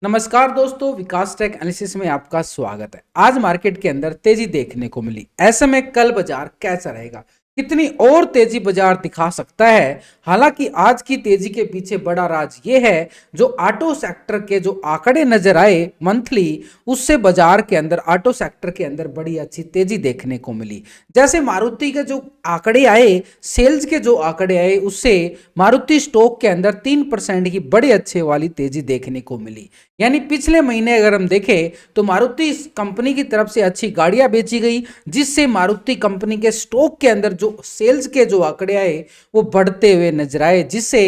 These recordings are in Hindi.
नमस्कार दोस्तों, विकास टेक एनालिसिस में आपका स्वागत है। आज मार्केट के अंदर तेजी देखने को मिली। ऐसे में कल बाजार कैसा रहेगा, कितनी और तेजी बाजार दिखा सकता है। हालांकि आज की तेजी के पीछे बड़ा राज ये है, जो ऑटो सेक्टर के जो आंकड़े नजर आए मंथली, उससे बाजार के अंदर ऑटो सेक्टर के अंदर बड़ी अच्छी तेजी देखने को मिली। जैसे मारुति के जो आंकड़े आए, सेल्स के जो आंकड़े आए, उससे मारुति स्टॉक के अंदर 3% की बड़ी अच्छे वाली तेजी देखने को मिली। यानी पिछले महीने अगर हम देखें तो मारुति कंपनी की तरफ से अच्छी गाड़ियां बेची गई, जिससे मारुति कंपनी के स्टॉक के अंदर जो सेल्स के जो आंकड़े आए वो बढ़ते हुए नजर आए, जिससे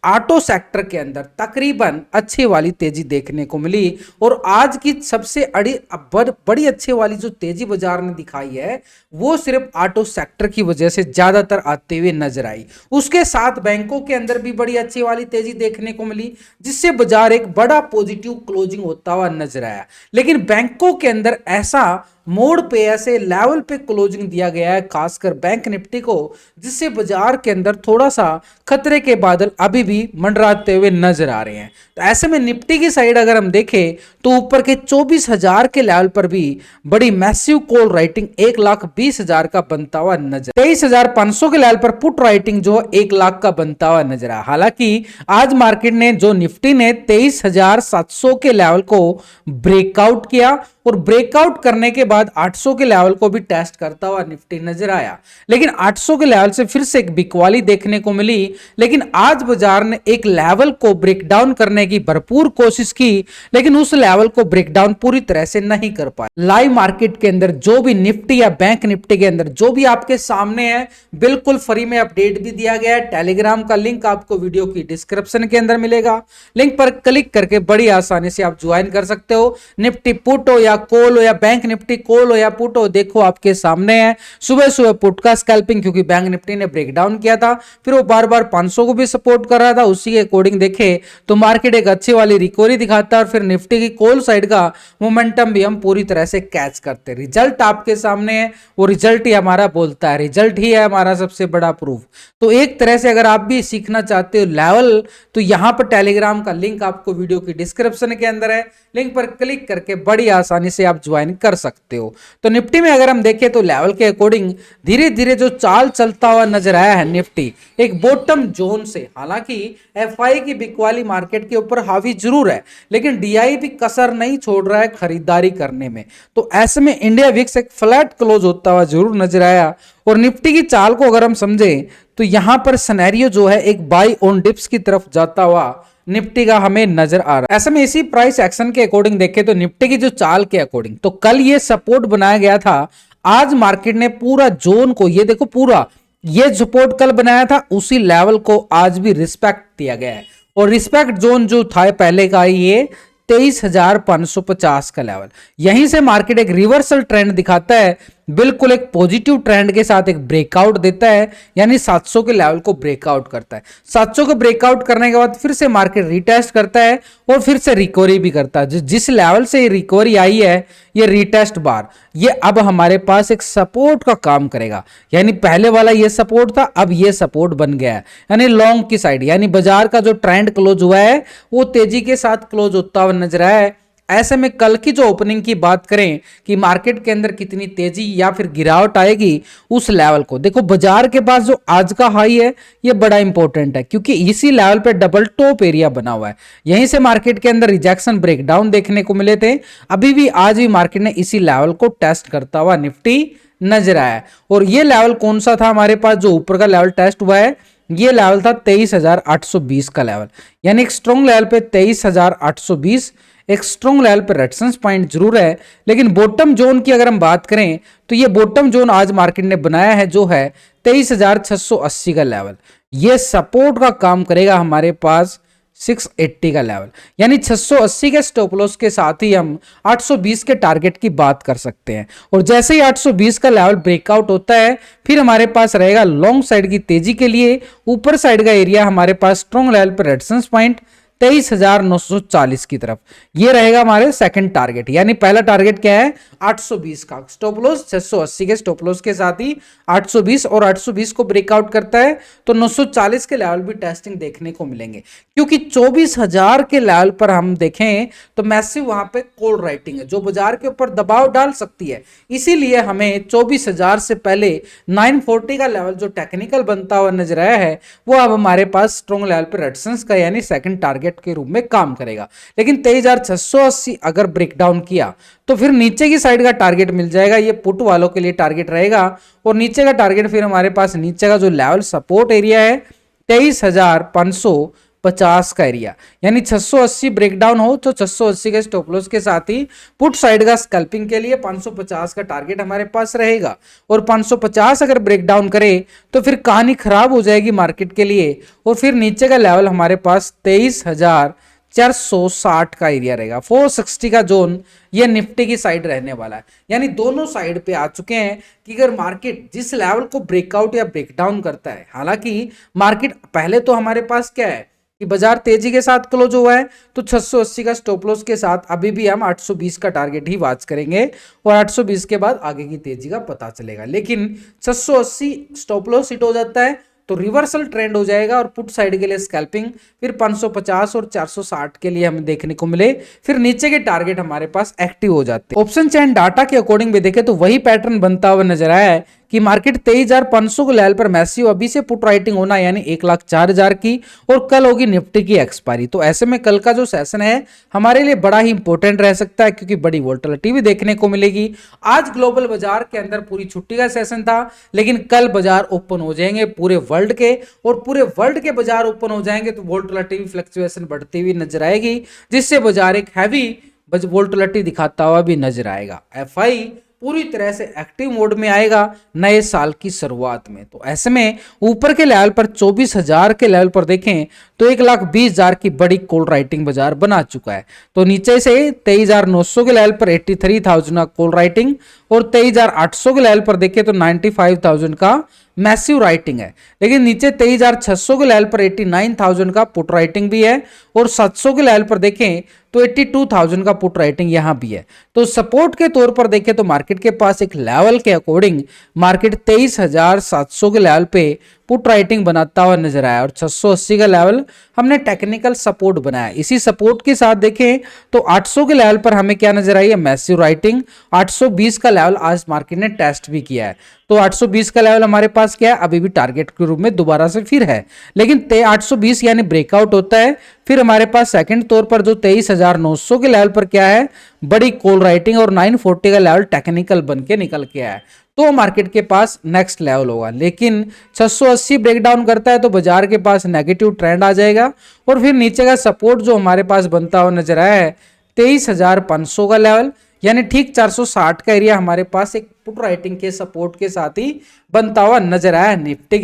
ऑटो सेक्टर के अंदर तकरीबन अच्छी वाली तेजी देखने को मिली। और आज की सबसे बड़ी अच्छी वाली जो तेजी बाजार ने दिखाई है, वो सिर्फ ऑटो सेक्टर की वजह से ज्यादातर आते हुए नजर आई। उसके साथ बैंकों के अंदर भी बड़ी अच्छी वाली तेजी देखने को मिली, जिससे बाजार एक बड़ा पॉजिटिव क्लोजिंग होता हुआ नजर आया। लेकिन बैंकों के अंदर ऐसा मोड़ पे, ऐसे लेवल पे क्लोजिंग दिया गया है, खासकर बैंक निफ्टी को, जिससे बाजार के अंदर थोड़ा सा खतरे के बादल अभी भी मंडराते हुए नजर आ रहे हैं। तो ऐसे में निफ्टी की साइड अगर हम देखें तो ऊपर के 24,000 के लेवल पर भी बड़ी मैसिव कॉल राइटिंग 1,20,000 का बनता हुआ नजर, 23,500 के लेवल पर पुट राइटिंग जो 1 लाख का बनता हुआ नजर आया। हालांकि आज मार्केट ने जो निफ्टी ने 23,700 के लेवल को ब्रेकआउट किया, और ब्रेकआउट करने के बाद 800 के लेवल को भी टेस्ट करता हुआ निफ्टी नजर आया। लेकिन 800 के लेवल से फिर से एक बिकवाली देखने को मिली। लेकिन आज बाजार ने एक लेवल को ब्रेकडाउन करने की भरपूर कोशिश की, लेकिन उस लेवल को ब्रेकडाउन पूरी तरह से नहीं कर पाए। लाइव मार्केट के अंदर जो भी निफ्टी या बैंक निफ्टी के अंदर जो भी आपके सामने है, बिल्कुल फ्री में अपडेट भी दिया गया है। टेलीग्राम का लिंक आपको वीडियो की डिस्क्रिप्शन के अंदर मिलेगा। लिंक पर क्लिक करके बड़ी आसानी से आप ज्वाइन कर सकते हो। निफ्टी पुट हो या कॉल हो, या बैंक निफ्टी कॉल हो या पुट हो, देखो आपके सामने है। सुबह सुबह पुट का स्कैल्पिंग, क्योंकि बैंक निफ्टी ने ब्रेकडाउन किया था, फिर वो बार बार 500 को भी सपोर्ट कर रहा था, उसी के अकॉर्डिंग देखे तो मार्केट एक अच्छी वाली रिकवरी दिखाता है, और फिर निफ्टी की कॉल साइड का मोमेंटम भी हम पूरी तरह से कैच करते हैं। रिजल्ट आपके सामने है, वो रिजल्ट ही हमारा बोलता है, रिजल्ट ही है हमारा सबसे बड़ा प्रूफ। तो एक तरह से अगर आप भी सीखना चाहते हो लेवल, तो यहां पर टेलीग्राम का लिंक आपको वीडियो की डिस्क्रिप्शन के अंदर है। लिंक पर क्लिक करके बड़ी आसानी से आप ज्वाइन कर सकते हो। तो निफ्टी में अगर हम देखें तो लेवल के अकॉर्डिंग धीरे धीरे जो चाल चलता हुआ नजर आया है निफ्टी एक बॉटम जोन से। हालांकि एफआई की बिकवाली मार्केट के ऊपर हावी जरूर है, लेकिन डीआई भी कसर नहीं छोड़ रहा है खरीदारी करने में। तो ऐसे में इंडिया विक्स एक फ्लैट क्लोज होता हुआ जरूर नजर आया। और निफ्टी की चाल को अगर हम समझें तो यहां पर सिनेरियो जो है एक बाई ऑन डिप्स की तरफ जाता हुआ निफ्टी का हमें नजर आ रहा है। ऐसे में इसी प्राइस एक्शन के अकॉर्डिंग देखें तो निफ्टी की जो चाल के अकॉर्डिंग तो कल ये सपोर्ट बनाया गया था। आज मार्केट ने पूरा जोन को, ये देखो पूरा ये सपोर्ट कल बनाया था, उसी लेवल को आज भी रिस्पेक्ट दिया गया है। और रिस्पेक्ट जोन जो था पहले का, ये 23,550 का लेवल, यहीं से मार्केट एक रिवर्सल ट्रेंड दिखाता है, बिल्कुल एक पॉजिटिव ट्रेंड के साथ एक ब्रेकआउट देता है, यानी 700 के लेवल को ब्रेकआउट करता है। 700 को ब्रेकआउट करने के बाद फिर से मार्केट रीटेस्ट करता है और फिर से रिकवरी भी करता है। जिस लेवल से ये रिकवरी आई है, ये रीटेस्ट बार, ये अब हमारे पास एक सपोर्ट का काम करेगा। यानी पहले वाला ये सपोर्ट था, अब ये सपोर्ट बन गया है, यानी लॉन्ग की साइड। यानी बाजार का जो ट्रेंड क्लोज हुआ है वो तेजी के साथ क्लोज होता हुआ नजर आया है। ऐसे में कल की जो ओपनिंग की बात करें कि मार्केट के अंदर कितनी तेजी या फिर गिरावट आएगी, उस लेवल को देखो। बाजार के पास जो आज का हाई है ये बड़ा इंपॉर्टेंट है, क्योंकि इसी लेवल पे डबल टॉप एरिया बना हुआ है। यहीं से मार्केट के अंदर रिजेक्शन ब्रेकडाउन देखने को मिले थे। अभी भी आज भी मार्केट ने इसी लेवल को टेस्ट करता हुआ निफ्टी नजर आया। और ये लेवल कौन सा था हमारे पास, जो ऊपर का लेवल टेस्ट हुआ है, ये लेवल था 23,820 का लेवल। यानी एक स्ट्रॉन्ग लेवल पे 23,820 एक स्ट्रॉन्ग लेवल पर रेजिस्टेंस पॉइंट जरूर है। लेकिन बॉटम जोन की अगर हम बात करें तो ये बॉटम जोन आज मार्केट ने बनाया है, जो है 23,680 का लेवल। ये सपोर्ट का काम करेगा हमारे पास 680 का लेवल। यानी 680 के स्टॉप लॉस के साथ ही हम 820 के टारगेट की बात कर सकते हैं। और जैसे ही 820 का लेवल ब्रेकआउट होता है, फिर हमारे पास रहेगा लॉन्ग साइड की तेजी के लिए ऊपर साइड का एरिया, हमारे पास स्ट्रॉन्ग लेवल पर रेजिस्टेंस पॉइंट 23,940 की तरफ। ये रहेगा हमारे सेकंड टारगेट, यानी पहला टारगेट क्या है 820 का स्टॉप लॉस, 680 के स्टॉप लॉस के साथ ही 820, और 820 को ब्रेकआउट करता है तो 940 के लेवल भी टेस्टिंग देखने को मिलेंगे, क्योंकि 24,000 के लेवल पर हम देखें तो मैसिव वहां पे कॉल राइटिंग है जो बाजार के ऊपर दबाव डाल सकती है। इसीलिए हमें 24,000 से पहले 940 का लेवल जो टेक्निकल बनता हुआ नजर आया है वो अब हमारे पास स्ट्रॉन्ग लेवल पर रेजिस्टेंस का यानी सेकंड टारगेट के रूप में काम करेगा। लेकिन 23,680 अगर ब्रेकडाउन किया तो फिर नीचे की साइड का टारगेट मिल जाएगा, ये पुट वालों के लिए टारगेट रहेगा। और नीचे का टारगेट फिर हमारे पास नीचे का जो लेवल सपोर्ट एरिया है 23,550 का एरिया, यानी 680 ब्रेकडाउन हो तो 680 के स्टॉप लॉस के साथ ही पुट साइड का स्कैल्पिंग के लिए 550 का टारगेट हमारे पास रहेगा। और 550 अगर ब्रेकडाउन करे तो फिर कहानी खराब हो जाएगी मार्केट के लिए, और फिर नीचे का लेवल हमारे पास 23,460 का एरिया रहेगा। 460 का जोन ये निफ्टी की साइड रहने वाला है, यानी दोनों साइड पे आ चुके हैं कि अगर मार्केट जिस लेवल को ब्रेकआउट या ब्रेकडाउन करता है, हालांकि मार्केट पहले तो हमारे पास क्या है कि बाजार तेजी के साथ क्लोज हुआ है तो 680 का स्टॉप लॉस के साथ अभी भी हम 820 का टारगेट ही वॉच करेंगे, और 820 के बाद आगे की तेजी का पता चलेगा। लेकिन 680 स्टॉप लॉस हिट हो जाता है तो रिवर्सल ट्रेंड हो जाएगा और पुट साइड के लिए स्कैल्पिंग फिर 550 और 460 के लिए हमें देखने को मिले, फिर नीचे के टारगेट हमारे पास एक्टिव हो जाते हैं। ऑप्शन चैन डाटा के अकॉर्डिंग भी देखें तो वही पैटर्न बनता हुआ नजर आया है कि मार्केट 23,500 को लेवल पर मैसिव अभी से पुट राइटिंग होना, यानी 1,04,000 की, और कल होगी निफ्टी की एक्सपायरी। तो ऐसे में कल का जो सेशन है हमारे लिए बड़ा ही इंपॉर्टेंट रह सकता है, क्योंकि बड़ी वोलेटिलिटी भी देखने को मिलेगी। आज ग्लोबल बाजार के अंदर पूरी छुट्टी का सेशन था, लेकिन कल बाजार ओपन हो जाएंगे पूरे वर्ल्ड के, और पूरे वर्ल्ड के बाजार ओपन हो जाएंगे तो वोलेटिलिटी फ्लक्चुएशन बढ़ती हुई नजर आएगी, जिससे बाजार एक हैवी वोलेटिलिटी दिखाता हुआ भी नजर आएगा। एफआई पूरी तरह से एक्टिव मोड में आएगा नए साल की शुरुआत में। तो ऐसे में ऊपर के लेवल पर 24,000 के लेवल पर देखें तो 1,20,000 की बड़ी कॉल राइटिंग बाजार बना चुका है। तो नीचे से 23,900 के लेवल पर 83,000 का कॉल राइटिंग, और 23,800 के लेवल पर देखें तो 95,000 का मैसिव राइटिंग है। लेकिन नीचे 23,600 के लेवल पर 89,000 का पुट राइटिंग भी है, और 700 के लेवल पर देखें तो 82,000 का पुट राइटिंग यहां भी है। तो सपोर्ट के तौर पर देखें तो मार्केट के पास एक लेवल के अकॉर्डिंग मार्केट 23,700 के लेवल पे पुट राइटिंग बनाता हुआ नजर आया, और 680 का लेवल हमने टेक्निकल सपोर्ट बनाया। इसी सपोर्ट के साथ देखें तो 800 के लेवल पर हमें क्या नजर आई है मैसिव राइटिंग। 820 का लेवल आज मार्केट ने टेस्ट भी किया है, तो 820 का लेवल हमारे पास क्या है अभी भी टारगेट के रूप में दोबारा से फिर है। लेकिन 820 यानी ब्रेकआउट होता है, फिर हमारे पास सेकंड तौर पर जो 23,900 के लेवल पर क्या है बड़ी कॉल राइटिंग, और 940 का लेवल टेक्निकल बन के निकल के आया है, तो मार्केट के पास नेक्स्ट लेवल होगा। लेकिन 680 ब्रेकडाउन करता है तो बाजार के पास नेगेटिव ट्रेंड आ जाएगा, और फिर नीचे का सपोर्ट जो हमारे पास बनता हुआ नजर आया है 23,500 का लेवल, यानी ठीक 460 का एरिया हमारे पास एक पुट राइटिंग के सपोर्ट के साथ ही बनता हुआ नजर आया निफ्टी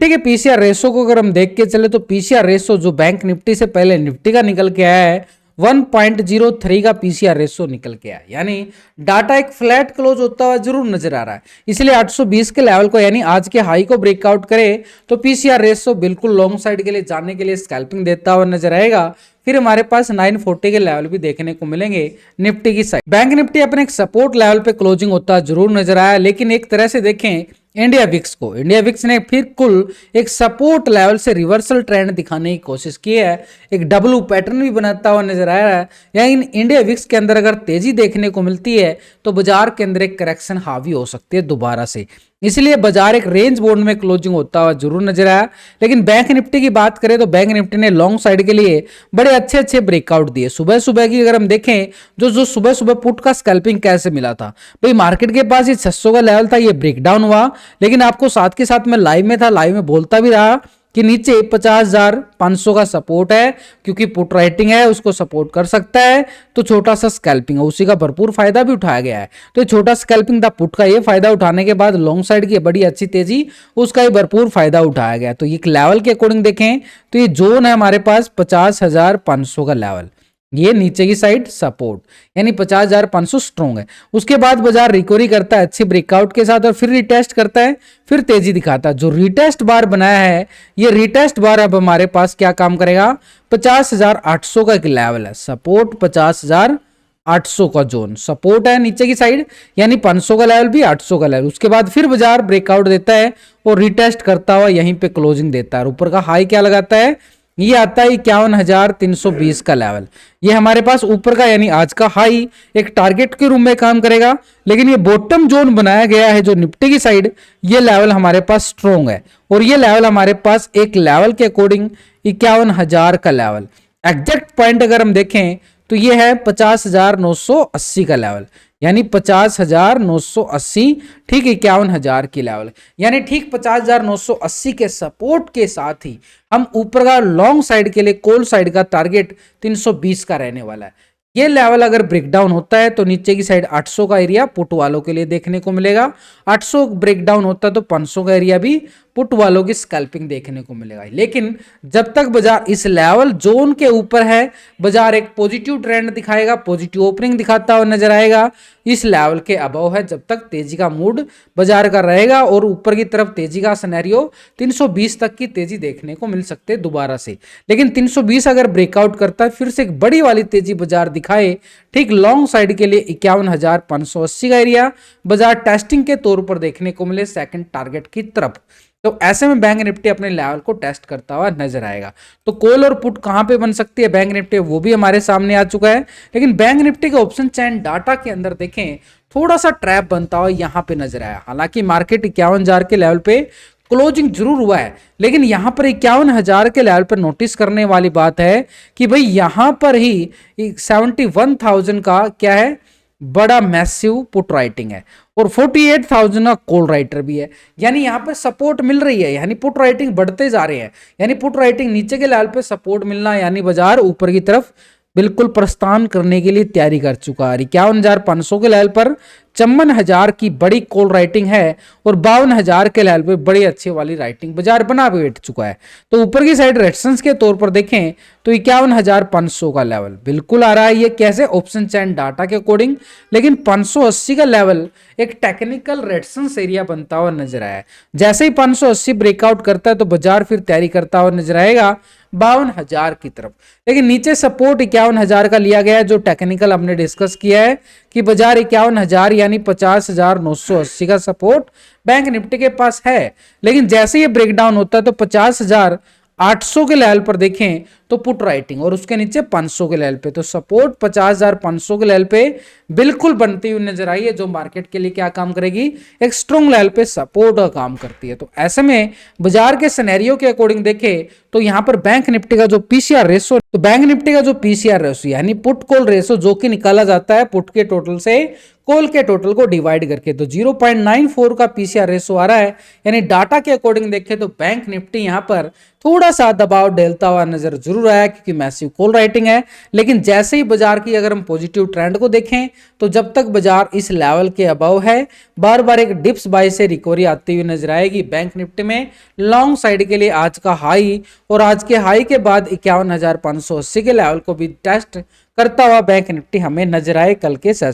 के पीसीआर रेशो को अगर हम देख के चले तो पीसीआर रेशो जो बैंक निफ्टी से पहले निफ्टी का निकल के आया है 1.03 का पीसीआर रेशो निकल के आया, यानी डाटा एक फ्लैट क्लोज होता हुआ जरूर नजर आ रहा है। इसलिए 820 के लेवल को यानी आज के हाई को ब्रेकआउट करे तो पीसीआर रेशो बिल्कुल लॉन्ग साइड के लिए जाने के लिए स्कैल्पिंग देता हुआ नजर आएगा। फिर हमारे पास 940 के लेवल भी देखने को मिलेंगे निफ्टी की साइड। बैंक निफ्टी अपने एक सपोर्ट लेवल पे क्लोजिंग होता जरूर नजर आया, लेकिन एक तरह से देखें इंडिया विक्स ने फिर कुल एक सपोर्ट लेवल से रिवर्सल ट्रेंड दिखाने की कोशिश की है, एक डब्ल्यू पैटर्न भी बनाता हुआ नजर आ रहा है। यानी इंडिया विक्स के अंदर अगर तेजी देखने को मिलती है तो बाजार के अंदर एक करेक्शन हावी हो सकती है दोबारा से, इसलिए बाजार एक रेंज बोर्ड में क्लोजिंग होता हुआ जरूर नजर आया। लेकिन बैंक निफ्टी की बात करें तो बैंक निफ्टी ने लॉन्ग साइड के लिए बड़े अच्छे ब्रेकआउट दिए। सुबह सुबह की अगर हम देखें जो सुबह सुबह पुट का स्कैल्पिंग कैसे मिला था भाई, मार्केट के पास ये 600 का लेवल था, ये ब्रेकडाउन हुआ, लेकिन आपको साथ के साथ मैं लाइव में था, लाइव में बोलता भी रहा कि नीचे 50,500 का सपोर्ट है, क्योंकि पुट राइटिंग है उसको सपोर्ट कर सकता है, तो छोटा सा स्कैल्पिंग है उसी का भरपूर फायदा भी उठाया गया है। तो छोटा स्कैल्पिंग था पुट का, ये फायदा उठाने के बाद लॉन्ग साइड की बड़ी अच्छी तेजी उसका ही भरपूर फायदा उठाया गया। तो ये लेवल के अकॉर्डिंग देखें तो ये जोन है हमारे पास 50,500 का लेवल, ये नीचे की साइड सपोर्ट, यानी 50,500 स्ट्रॉन्ग है। उसके बाद बाजार रिकवरी करता है अच्छी ब्रेकआउट के साथ और फिर रिटेस्ट करता है, फिर तेजी दिखाता है। जो रिटेस्ट बार बनाया है, ये रिटेस्ट बार अब हमारे पास क्या काम करेगा, 50,800 का एक लेवल है सपोर्ट, 50,800 का जोन सपोर्ट है नीचे की साइड, यानी 500 का लेवल भी 800 का लेवल। उसके बाद फिर बाजार ब्रेकआउट देता है और रिटेस्ट करता हुआ यहीं पे क्लोजिंग देता है। ऊपर का हाई क्या लगाता है, ये आता है 51,320 का लेवल। ये हमारे पास ऊपर का यानी आज का हाई एक टारगेट के रूप में काम करेगा, लेकिन ये बॉटम जोन बनाया गया है जो निफ्टी की साइड, ये लेवल हमारे पास स्ट्रॉन्ग है और ये लेवल हमारे पास एक लेवल के अकॉर्डिंग 51,000 का लेवल। एग्जैक्ट पॉइंट अगर हम देखें तो ये है 50,980 का लेवल, यानी 50,980 ठीक 51,000 की लेवल, यानी ठीक 50,980 के सपोर्ट के साथ ही हम ऊपर का लॉन्ग साइड के लिए कॉल साइड का टारगेट 320 का रहने वाला है। ये लेवल अगर ब्रेकडाउन होता है तो नीचे की साइड 800 का एरिया पुट वालों के लिए देखने को मिलेगा, 800 ब्रेकडाउन होता है तो 500 का एरिया भी पुट वालों की स्कैल्पिंग देखने को मिलेगा। लेकिन जब तक बाजार इस लेवल जोन के ऊपर है, बाजार एक पॉजिटिव ट्रेंड दिखाएगा, पॉजिटिव ओपनिंग दिखाता हुआ नजर आएगा। इस लेवल के अबव है जब तक तेजी का मूड बाजार का रहेगा और ऊपर की तरफ तेजी का सिनेरियो 320 तक की तेजी देखने को मिल सकते हैं दोबारा से। लेकिन 320 अगर ब्रेकआउट करता है, फिर से एक बड़ी वाली तेजी बाजार दिखाए, ठीक लॉन्ग साइड के लिए 51,580 का एरिया बाजार टेस्टिंग के तौर पर देखने को मिले सेकंड टारगेट की तरफ, तो ऐसे में बैंक निफ्टी अपने लेवल को टेस्ट करता हुआ नजर आएगा। तो कॉल और पुट कहां पे बन सकती है बैंक निफ्टी, वो भी हमारे सामने आ चुका है। लेकिन बैंक निफ्टी के ऑप्शन चैन डाटा के अंदर देखें, थोड़ा सा ट्रैप बनता हुआ यहां पे नजर आया। हालांकि मार्केट 51,000 के लेवल पे क्लोजिंग जरूर हुआ है, लेकिन यहां पर 51,000 के लेवल पर नोटिस करने वाली बात है कि भाई यहां पर ही 71,000 का क्या है, बड़ा मैसिव पुट राइटिंग है और 48,000 का कॉल राइटर भी है, यानी यहां पे सपोर्ट मिल रही है, यानी पुट राइटिंग बढ़ते जा रहे हैं, यानी पुट राइटिंग नीचे के लेवल पे सपोर्ट मिलना, यानी बाजार ऊपर की तरफ बिल्कुल प्रस्थान करने के लिए तैयारी कर चुका है। 51,500 के लेवल पर 54,000 की बड़ी कॉल राइटिंग है और 52,000 के लेवल पे बड़ी अच्छी वाली राइटिंग बाजार बना बैठ चुका है। तो ऊपर की साइड रेजिस्टेंस के तौर पर देखें तो 51,500 का लेवल बिल्कुल आ रहा है, ये कैसे ऑप्शन चैन डाटा के अकॉर्डिंग, लेकिन 580 का लेवल एक टेक्निकल रेजिस्टेंस एरिया बनता हुआ नजर आया है। जैसे ही 580 ब्रेकआउट करता है तो बाजार फिर तैयारी करता हुआ नजर आएगा 52,000 की तरफ। लेकिन नीचे सपोर्ट 51,000 का लिया गया है, जो टेक्निकल हमने डिस्कस किया है कि बाजार 51,000 यानी 50,980 का सपोर्ट बैंक निफ्टी के पास है। लेकिन जैसे ये ब्रेकडाउन होता है तो 50,800 के लेवल पर देखें तो पुट राइटिंग और उसके नीचे 500 के लेवल पे, तो सपोर्ट 50,500 के लेवल पे बिल्कुल बनती हुई नजर आई है, जो मार्केट के लिए क्या काम करेगी, एक स्ट्रॉन्ग लेवल पे सपोर्ट का काम करती है। तो ऐसे में बाजार के सिनेरियो के अकॉर्डिंग देखें तो यहां पर बैंक निफ्टी का जो पीसीआर रेशो, तो बैंक निफ्टी का जो पीसीआर रेशो यानी पुट कॉल रेशो जो कि निकाला जाता है पुट के टोटल से कॉल के टोटल को डिवाइड करके, तो 0.94 का पीसीआर रेशो आ रहा है, यानी डाटा के अकॉर्डिंग देखें तो बैंक निफ्टी यहां पर थोड़ा सा दबाव डेलता हुआ नजर जरूर आया क्योंकि मैसिव कॉल राइटिंग है। लेकिन जैसे ही बाजार की अगर हम पॉजिटिव ट्रेंड को देखें तो जब तक बाजार इस लेवल के अबव है, बार बार एक डिप्स बाय से रिकवरी आती हुई नजर आएगी बैंक निफ्टी में। लॉन्ग साइड के लिए आज का हाई और आज के हाई के बाद 51,580 के लेवल को भी टेस्ट करता हुआ बैंक निफ्टी हमें नजर आए कल के सेशन।